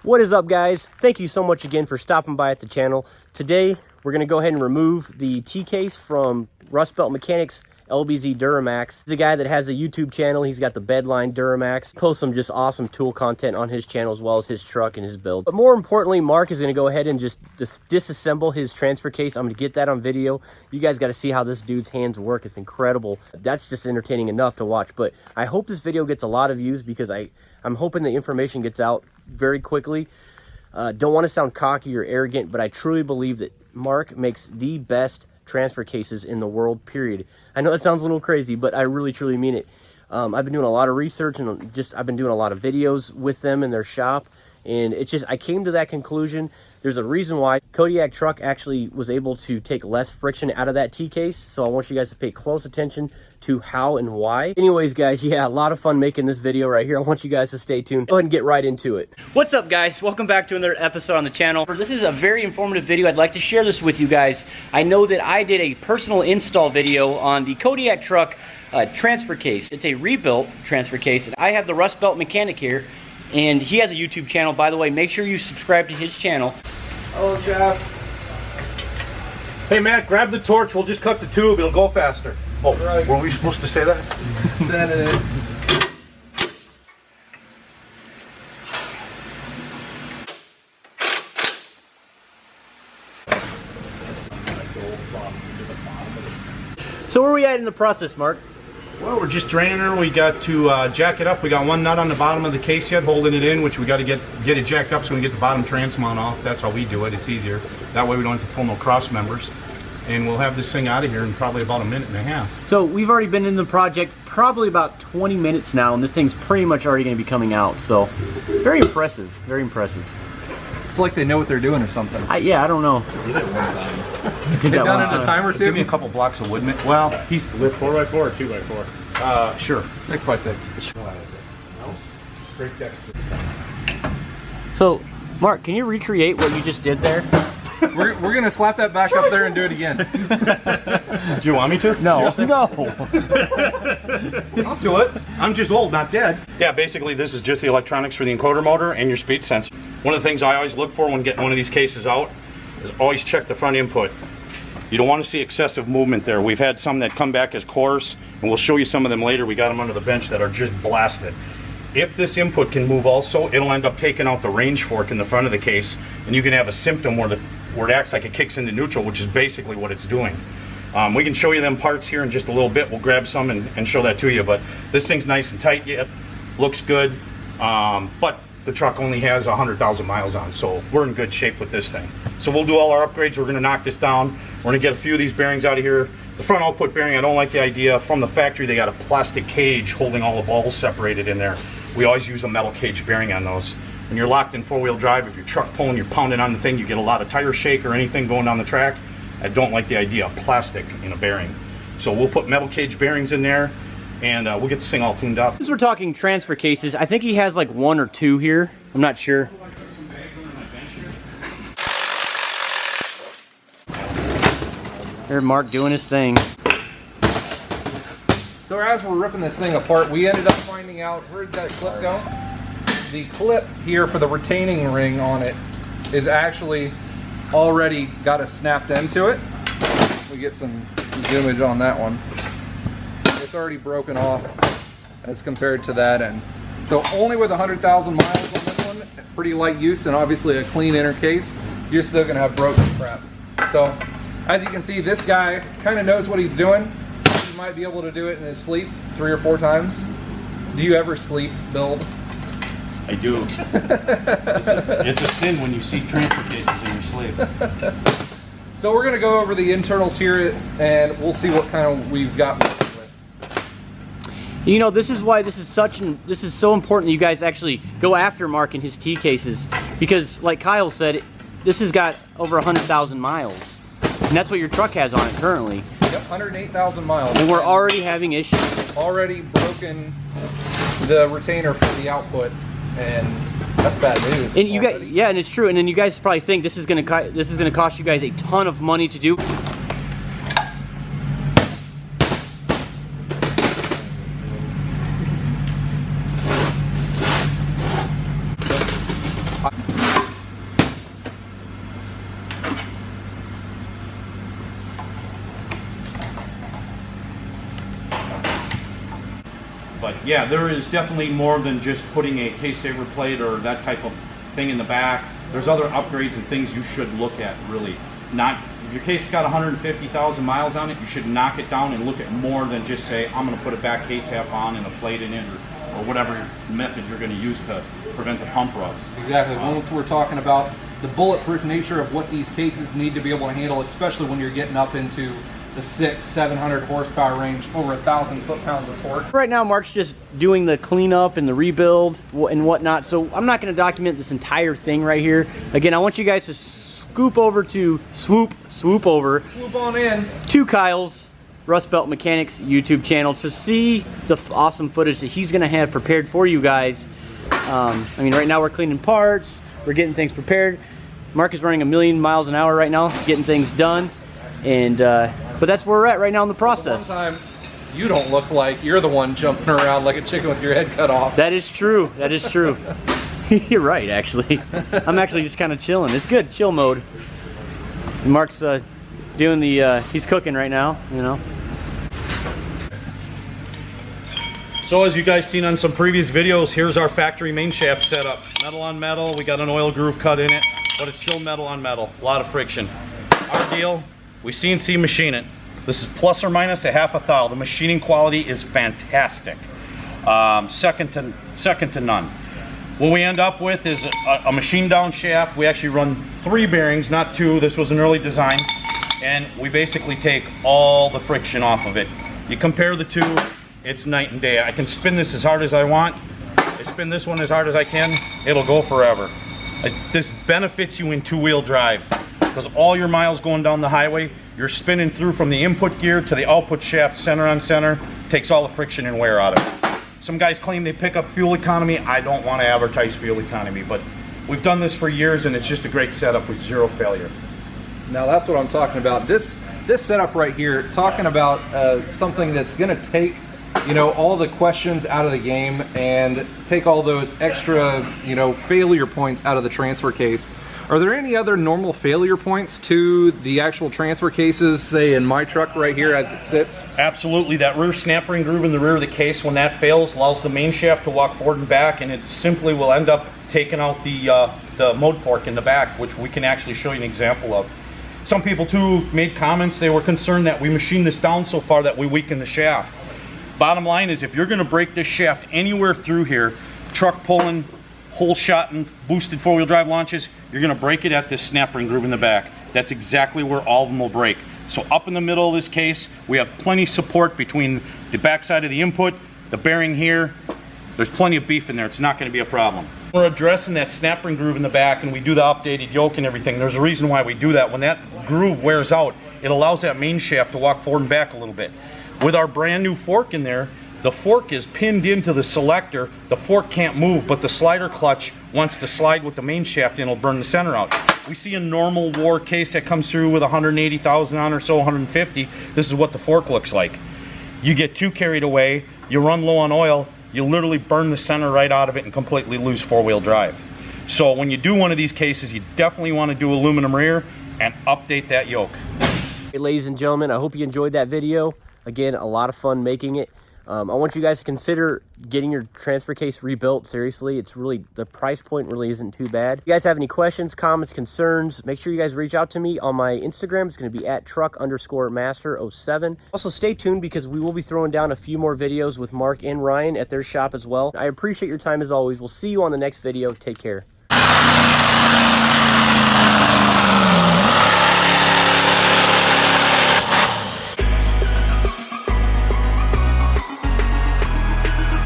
What is up, guys? Thank you so much again for stopping by at the channel. Today we're going to go ahead and remove the T-case from Rustbelt Mechanic's LBZ Duramax. He's a guy that has a YouTube channel. He's got the bedline Duramax. Posts some just awesome tool content on his channel, as well as his truck and his build. But more importantly, Mark is going to go ahead and just disassemble his transfer case. I'm going to get that on video. You guys got to see how this dude's hands work. It's incredible. That's just entertaining enough to watch. But I hope this video gets a lot of views because I'm hoping the information gets out very quickly. Don't want to sound cocky or arrogant, but I truly believe that Mark makes the best transfer cases in the world, period. I know that sounds a little crazy, but I really truly mean it. I've been doing a lot of research and I've been doing a lot of videos with them in their shop, and it's just, I came to that conclusion. There's a reason why Kodiak Truck actually was able to take less friction out of that T-case, so I want you guys to pay close attention to how and why. Anyways, guys, yeah, a lot of fun making this video right here. I want you guys to stay tuned. Go ahead and get right into it. What's up, guys? Welcome back to another episode on the channel. This is a very informative video. I'd like to share this with you guys. I know that I did a personal install video on the Kodiak Truck transfer case. It's a rebuilt transfer case. I have the Rustbelt Mechanic here, and he has a YouTube channel, by the way. Make sure you subscribe to his channel. Hello, Jeff. Hey, Matt, grab the torch. We'll just cut the tube. It'll go faster. Oh, right. Were we supposed to say that? Said it. So where are we at in the process, Mark? Well, we're just draining her. We got to jack it up. We got one nut on the bottom of the case yet, holding it in, which we got to get it jacked up so we can get the bottom trans mount off. That's how we do it. It's easier. That way we don't have to pull no cross members. And we'll have this thing out of here in probably about a minute and a half. So we've already been in the project probably about 20 minutes now, and this thing's pretty much already going to be coming out. So very impressive. Very impressive. It's like they know what they're doing or something. Yeah, I don't know. They've done it a time or two? Give me a couple blocks of wood. Well, he's Lift 4x4 or 2x4? sure. 6x6. Straight deck. So, Mark, can you recreate what you just did there? We're gonna slap that back up there and do it again. Do you want me to? No. Seriously? No. I'll do it. I'm just old, not dead. Yeah, basically this is just the electronics for the encoder motor and your speed sensor. One of the things I always look for when getting one of these cases out is always check the front input. You don't want to see excessive movement there. We've had some that come back as coarse, and we'll show you some of them later. We got them under the bench that are just blasted. If this input can move also, it'll end up taking out the range fork in the front of the case, and you can have a symptom where it acts like it kicks into neutral, which is basically what it's doing. We can show you them parts here in just a little bit. We'll grab some and show that to you, but this thing's nice and tight yet, looks good, but the truck only has 100,000 miles on, so we're in good shape with this thing. So we'll do all our upgrades. We're going to knock this down. We're going to get a few of these bearings out of here. The front output bearing, I don't like the idea. From the factory, they got a plastic cage holding all the balls separated in there. We always use a metal cage bearing on those. When you're locked in four-wheel drive, if your truck pulling, you're pounding on the thing, you get a lot of tire shake or anything going down the track. I don't like the idea of plastic in a bearing. So we'll put metal cage bearings in there, and we'll get this thing all tuned up. Since we're talking transfer cases, I think he has like one or two here. I'm not sure. There's Mark doing his thing. So as we're ripping this thing apart, we ended up finding out, where'd that clip go? The clip here for the retaining ring on it is actually already got a snapped end to it. We get some zoomage on that one. It's already broken off as compared to that end. So only with 100,000 miles on this one, pretty light use and obviously a clean inner case, you're still gonna have broken crap. So as you can see, this guy kind of knows what he's doing. He might be able to do it in his sleep 3 or 4 times. Do you ever sleep build? I do. It's a sin when you see transfer cases in your sleep. So we're gonna go over the internals here and we'll see what kind of we've got with. You know, this is why this is so important that you guys actually go after Mark in his T cases, because like Kyle said, this has got over 100,000 miles, and that's what your truck has on it currently. Yep, 108,000 miles. And we're already having issues. Already broken the retainer for the output, and that's bad news. And you guys, yeah, and it's true. And then you guys probably think this is gonna cost you guys a ton of money to do. Yeah, there is definitely more than just putting a case saver plate or that type of thing in the back. There's other upgrades and things you should look at, really. Not, if your case has got 150,000 miles on it, you should knock it down and look at more than just say, I'm going to put a back case half on and a plate in it, or whatever method you're going to use to prevent the pump rust. Exactly. Once we're talking about the bulletproof nature of what these cases need to be able to handle, especially when you're getting up into the 600-700 horsepower range, over 1,000 foot-pounds of torque. Right now, Mark's just doing the cleanup and the rebuild and whatnot, so I'm not going to document this entire thing right here. Again, I want you guys to swoop on in to Kyle's Rustbelt Mechanics YouTube channel to see the awesome footage that he's going to have prepared for you guys. I mean, right now we're cleaning parts, we're getting things prepared. Mark is running 1,000,000 miles an hour right now, getting things done, and but that's where we're at right now in the process. One time, you don't look like you're the one jumping around like a chicken with your head cut off. That is true. That is true. You're right, actually. I'm actually just kind of chilling. It's good, chill mode. And Mark's doing the, he's cooking right now, you know. So as you guys seen on some previous videos, here's our factory main shaft setup. Metal on metal, we got an oil groove cut in it, but it's still metal on metal, a lot of friction. Our deal, we CNC machine it. This is plus or minus a half a thou. The machining quality is fantastic. Second to none. What we end up with is a machine down shaft. We actually run 3 bearings, not 2. This was an early design. And we basically take all the friction off of it. You compare the two, it's night and day. I can spin this as hard as I want. I spin this one as hard as I can. It'll go forever. This benefits you in 2-wheel drive, because all your miles going down the highway, you're spinning through from the input gear to the output shaft, center on center, takes all the friction and wear out of it. Some guys claim they pick up fuel economy. I don't want to advertise fuel economy, but we've done this for years and it's just a great setup with 0 failure. Now that's what I'm talking about. This setup right here, talking about something that's going to take, you know, all the questions out of the game and take all those extra, you know, failure points out of the transfer case. Are there any other normal failure points to the actual transfer cases, say in my truck right here as it sits? Absolutely. That rear snap ring groove in the rear of the case, when that fails, allows the main shaft to walk forward and back, and it simply will end up taking out the mode fork in the back, which we can actually show you an example of. Some people too made comments. They were concerned that we machined this down so far that we weaken the shaft. Bottom line is, if you're going to break this shaft anywhere through here, truck pulling, whole shot and boosted 4-wheel drive launches, you're going to break it at this snap ring groove in the back. That's exactly where all of them will break. So up in the middle of this case, we have plenty of support between the back side of the input, the bearing here. There's plenty of beef in there. It's not going to be a problem. We're addressing that snap ring groove in the back, and we do the updated yoke and everything. There's a reason why we do that. When that groove wears out, it allows that main shaft to walk forward and back a little bit. With our brand new fork in there, the fork is pinned into the selector. The fork can't move, but the slider clutch wants to slide with the main shaft and it'll burn the center out. We see a normal war case that comes through with 180,000 on or so, 150. This is what the fork looks like. You get too carried away, you run low on oil, you literally burn the center right out of it and completely lose 4-wheel drive. So when you do one of these cases, you definitely want to do aluminum rear and update that yoke. Hey, ladies and gentlemen, I hope you enjoyed that video. Again, a lot of fun making it. I want you guys to consider getting your transfer case rebuilt. Seriously, it's really, the price point really isn't too bad. If you guys have any questions, comments, concerns, make sure you guys reach out to me on my Instagram. It's going to be at truck_master07. Also, stay tuned because we will be throwing down a few more videos with Mark and Ryan at their shop as well. I appreciate your time as always. We'll see you on the next video. Take care.